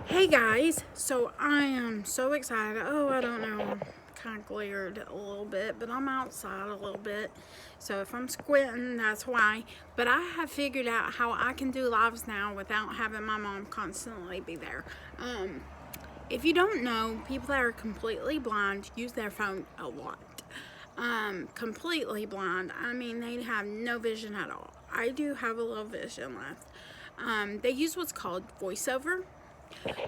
Hey guys, so I am so excited. Oh, I don't know, I'm kind of glared a little bit, but I'm outside a little bit. So if I'm squinting, that's why. But I have figured out how I can do lives now without having my mom constantly be there. If you don't know, people that are completely blind use their phone a lot. Completely blind. I mean, they have no vision at all. I do have a little vision left. They use what's called voiceover.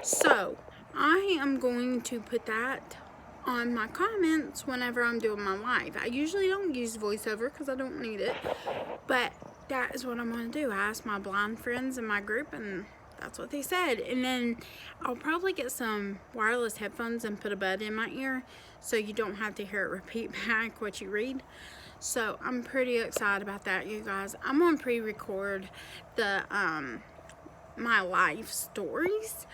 So, I am going to put that on my comments whenever I'm doing my live. I usually don't use voiceover because I don't need it, but that is what I'm going to do. I asked my blind friends in my group, and that's what they said. And then I'll probably get some wireless headphones and put a bud in my ear so you don't have to hear it repeat back what you read. So I'm pretty excited about that, you guys. I'm going to pre-record the my life stories.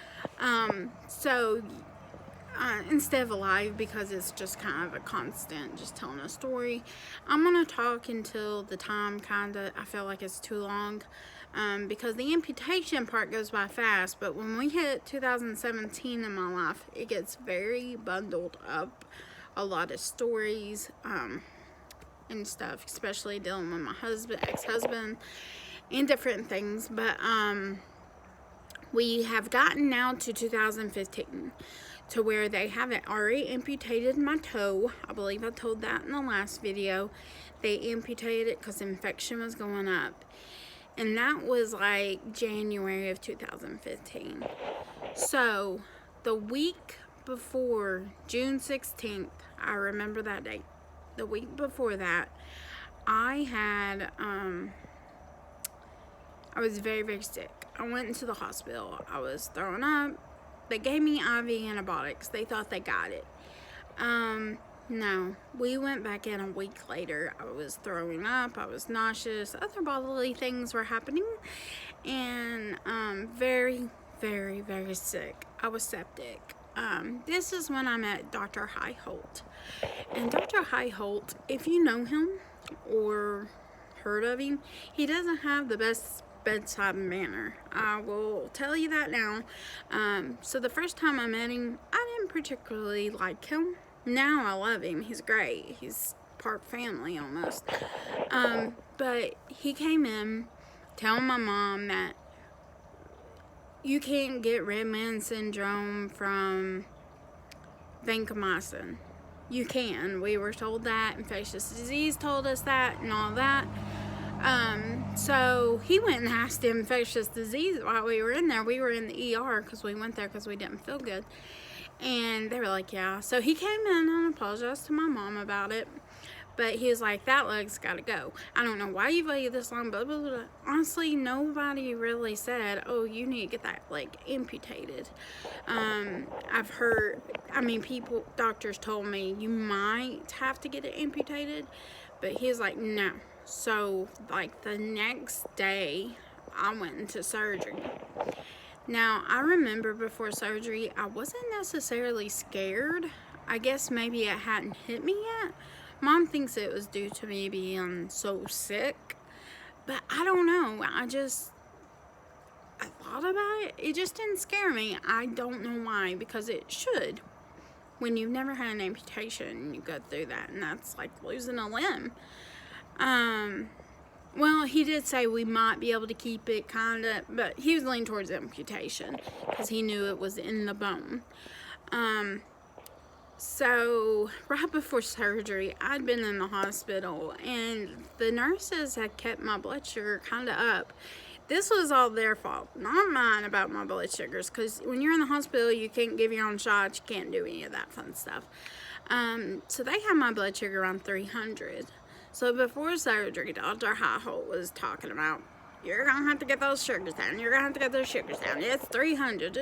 Instead of a live, because it's just kind of a constant just telling a story, I'm gonna talk until the time I feel like it's too long, because the amputation part goes by fast, but when we hit 2017 in my life, it gets very bundled up, a lot of stories and stuff, especially dealing with my ex-husband and different things. But we have gotten now to 2015 to where they have already amputated my toe. I believe I told that in the last video. They amputated it because infection was going up. And that was like January of 2015. So the week before, June 16th, I remember that date. The week before that, I was very, very sick. I went into the hospital. I was throwing up. They gave me IV antibiotics. They thought they got it. No. We went back in a week later. I was throwing up. I was nauseous. Other bodily things were happening. And very, very, very sick. I was septic. This is when I met Dr. Holt. And Dr. Holt, if you know him or heard of him, he doesn't have the best bedside manner. I will tell you that now. So the first time I met him, I didn't particularly like him. Now I love him. He's great. He's part family almost. But he came in telling my mom that you can't get red man syndrome from vancomycin. You can. We were told that. Infectious disease told us that and all that. So he went and asked him infectious disease while we were in there. We were in the ER because we went there because we didn't feel good. And they were like, yeah. So he came in and apologized to my mom about it. But he was like, that leg's got to go. I don't know why you waited this long, blah, blah, blah. Honestly, nobody really said, oh, you need to get that leg amputated. I've heard, doctors told me you might have to get it amputated. But he was like, no. So, like, the next day, I went into surgery. Now, I remember before surgery, I wasn't necessarily scared. I guess maybe it hadn't hit me yet. Mom thinks it was due to me being so sick. But I don't know. I thought about it. It just didn't scare me. I don't know why, because it should. When you've never had an amputation, you go through that, and that's like losing a limb. Well, he did say we might be able to keep it, kinda, but he was leaning towards amputation because he knew it was in the bone. So right before surgery, I'd been in the hospital, and the nurses had kept my blood sugar kind of up. This was all their fault, not mine, about my blood sugars, because when you're in the hospital, you can't give your own shots, you can't do any of that fun stuff. So they had my blood sugar around 300. So before surgery, Dr. Holt was talking about, you're going to have to get those sugars down. You're going to have to get those sugars down. It's 300.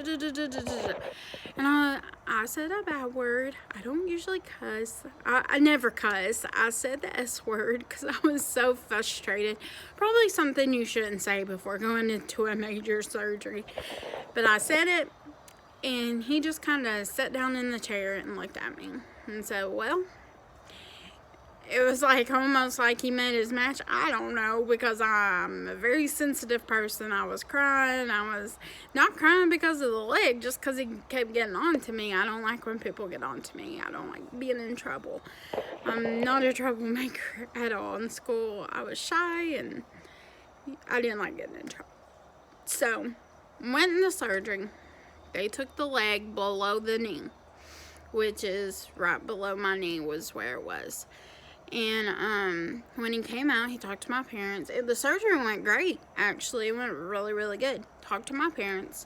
And I said a bad word. I don't usually cuss. I never cuss. I said the S word because I was so frustrated. Probably something you shouldn't say before going into a major surgery. But I said it, and he just kind of sat down in the chair and looked at me and said, well, it was like almost like he made his match. I don't know, because I'm a very sensitive person. I was crying. I was not crying because of the leg, just because he kept getting on to me. I don't like when people get on to me. I don't like being in trouble. I'm not a troublemaker at all. In school, I was shy, and I didn't like getting in trouble. So, went in the surgery. They took the leg below the knee, which is right below my knee was where it was. And when he came out, he talked to my parents. The surgery went great, actually. It went really, really good. Talked to my parents.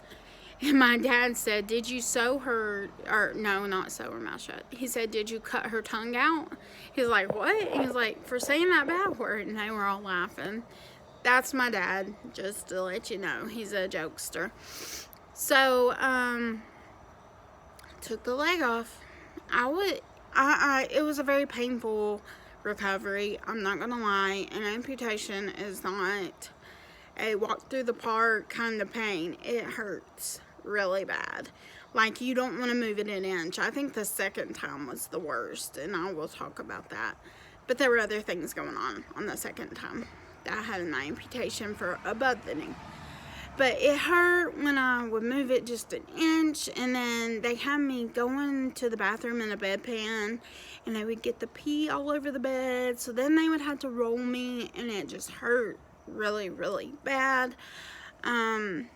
And my dad said, did you sew her, or no, not sew her mouth shut. He said, did you cut her tongue out? He's like, what? He's like, for saying that bad word. And they were all laughing. That's my dad, just to let you know. He's a jokester. So, took the leg off. It was a very painful recovery. I'm not gonna lie. An amputation is not a walk through the park kind of pain. It hurts really bad. Like, you don't want to move it an inch. I think the second time was the worst, and I will talk about that. But there were other things going on the second time. I had an amputation for above the knee. But it hurt when I would move it just an inch, and then they had me going to the bathroom in a bedpan, and they would get the pee all over the bed, so then they would have to roll me, and it just hurt really, really bad. And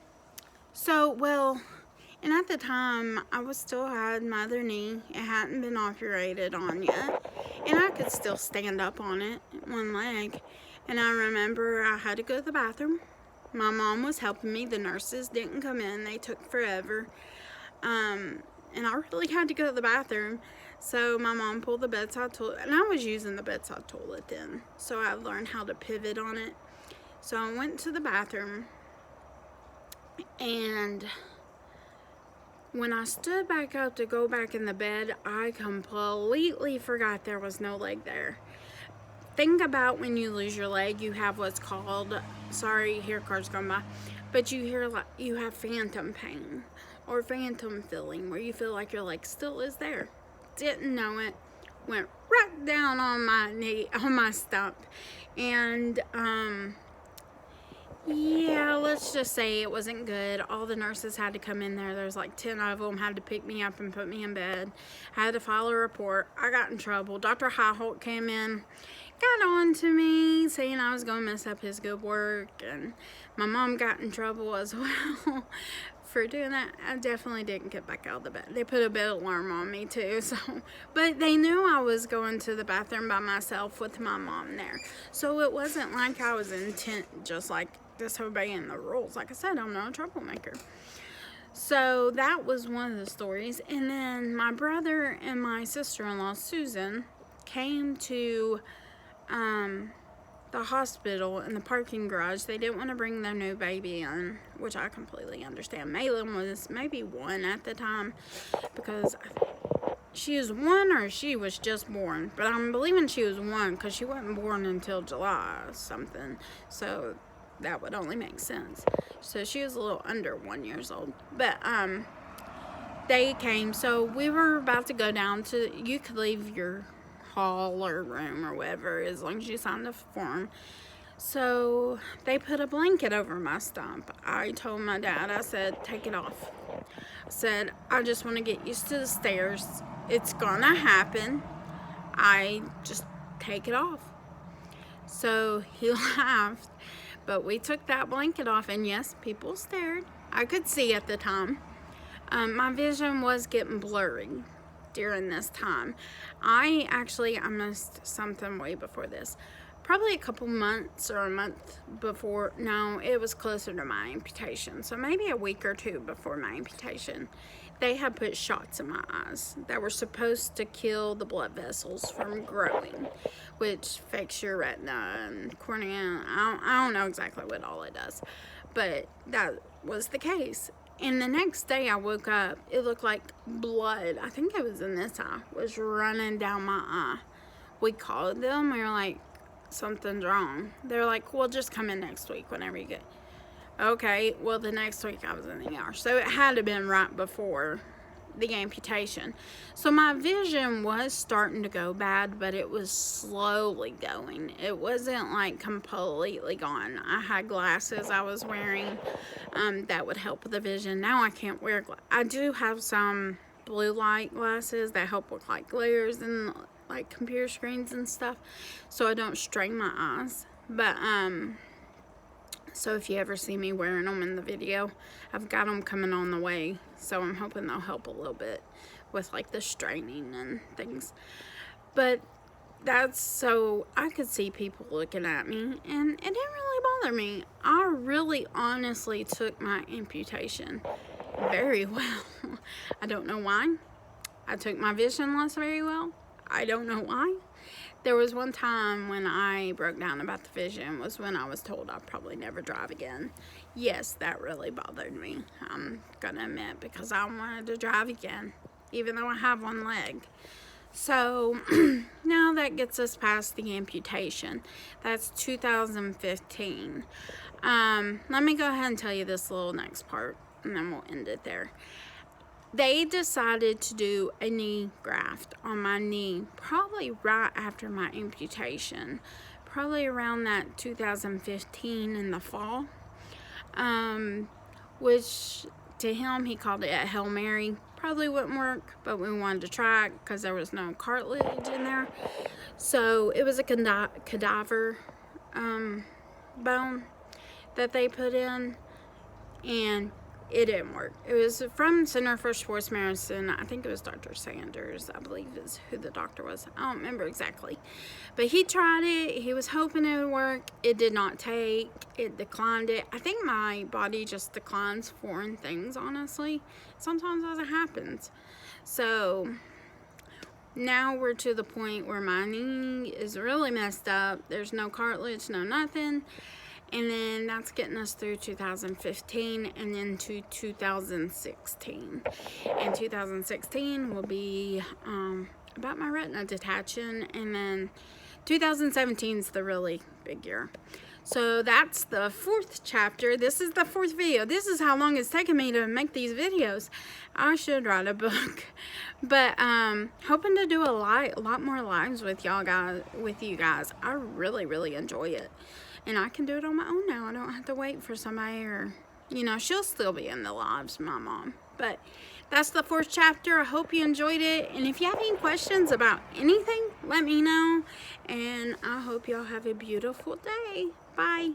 at the time, I was still had my other knee. It hadn't been operated on yet, and I could still stand up on it, one leg. And I remember I had to go to the bathroom. My mom was helping me. The nurses didn't come in. They took forever. And I really had to go to the bathroom. So my mom pulled the bedside toilet. And I was using the bedside toilet then. So I learned how to pivot on it. So I went to the bathroom. And when I stood back up to go back in the bed, I completely forgot there was no leg there. Think about when you lose your leg, you have what's called, sorry, here car's going by, but you have phantom pain or phantom feeling where you feel like your leg still is there. Didn't know it. Went right down on my knee, on my stump. And, yeah, let's just say it wasn't good. All the nurses had to come in there. There's like 10 of them, had to pick me up and put me in bed. I had to file a report. I got in trouble. Dr. Highholt came in, got on to me, saying I was going to mess up his good work. And my mom got in trouble as well for doing that. I definitely didn't get back out of the bed. They put a bed alarm on me too. But they knew I was going to the bathroom by myself with my mom there. So it wasn't like I was intent, just like disobeying the rules. Like I said, I'm not a troublemaker. So that was one of the stories. And then my brother and my sister-in-law, Susan, came to the hospital in the parking garage. They didn't want to bring their new baby in, which I completely understand. Malin was maybe 1 at the time, because she was 1 or she was just born. But I'm believing she was 1 because she wasn't born until July or something. So that would only make sense. So she was a little under 1 year old. But they came. So we were about to go down to, you could leave your hall or room or whatever as long as you signed the form. So they put a blanket over my stump. I told my dad, I said, take it off. I said, I just want to get used to the stairs. It's gonna happen. I just take it off. So he laughed. But we took that blanket off, and yes, people stared. I could see at the time. My vision was getting blurry during this time. I missed something way before this. Probably a couple months or a month before. No, it was closer to my amputation. So maybe a week or 2 before my amputation. They had put shots in my eyes that were supposed to kill the blood vessels from growing, which affects your retina and cornea. I don't know exactly what all it does, but that was the case. And the next day I woke up, it looked like blood, I think it was in this eye, was running down my eye. We called them, we were like, something's wrong. They're like, well, just come in next week whenever you get. Okay, well, the next week I was in the ER. So it had to have been right before the amputation. So my vision was starting to go bad, but it was slowly going. It wasn't like completely gone. I had glasses I was wearing that would help with the vision. Now I can't wear I do have some blue light glasses that help with like glares and like computer screens and stuff, so I don't strain my eyes. But so if you ever see me wearing them in the video, I've got them coming on the way, so I'm hoping they'll help a little bit with like the straining and things. But that's so I could see people looking at me, and it didn't really bother me. I really honestly took my amputation very well. I don't know why. I took my vision loss very well. I don't know why. There was one time when I broke down about the vision, was when I was told I'd probably never drive again. Yes, that really bothered me, I'm gonna admit, because I wanted to drive again, even though I have one leg. So now that gets us past the amputation. That's 2015. Let me go ahead and tell you this little next part, and then we'll end it there. They decided to do a knee graft on my knee probably right after my amputation, probably around that 2015 in the fall, which to him, he called it a Hail Mary. Probably wouldn't work, but we wanted to try it because there was no cartilage in there. So it was a cadaver bone that they put in, and it didn't work. It was from Center for Sports Medicine. I think it was Dr. Sanders, I believe is who the doctor was. I don't remember exactly. But he tried it. He was hoping it would work. It did not take. It declined it. I think my body just declines foreign things, honestly. Sometimes as it happens. So now we're to the point where my knee is really messed up. There's no cartilage, no nothing. And then that's getting us through 2015 and then to 2016. And 2016 will be about my retina detaching, and then 2017 is the really big year. So that's the 4th chapter. This is the 4th video. This is how long it's taken me to make these videos. I should write a book. But hoping to do a lot more lives with you guys. I really enjoy it. And I can do it on my own now. I don't have to wait for somebody, or, you know, she'll still be in the lives, my mom. But that's the 4th chapter. I hope you enjoyed it. And if you have any questions about anything, let me know. And I hope y'all have a beautiful day. Bye.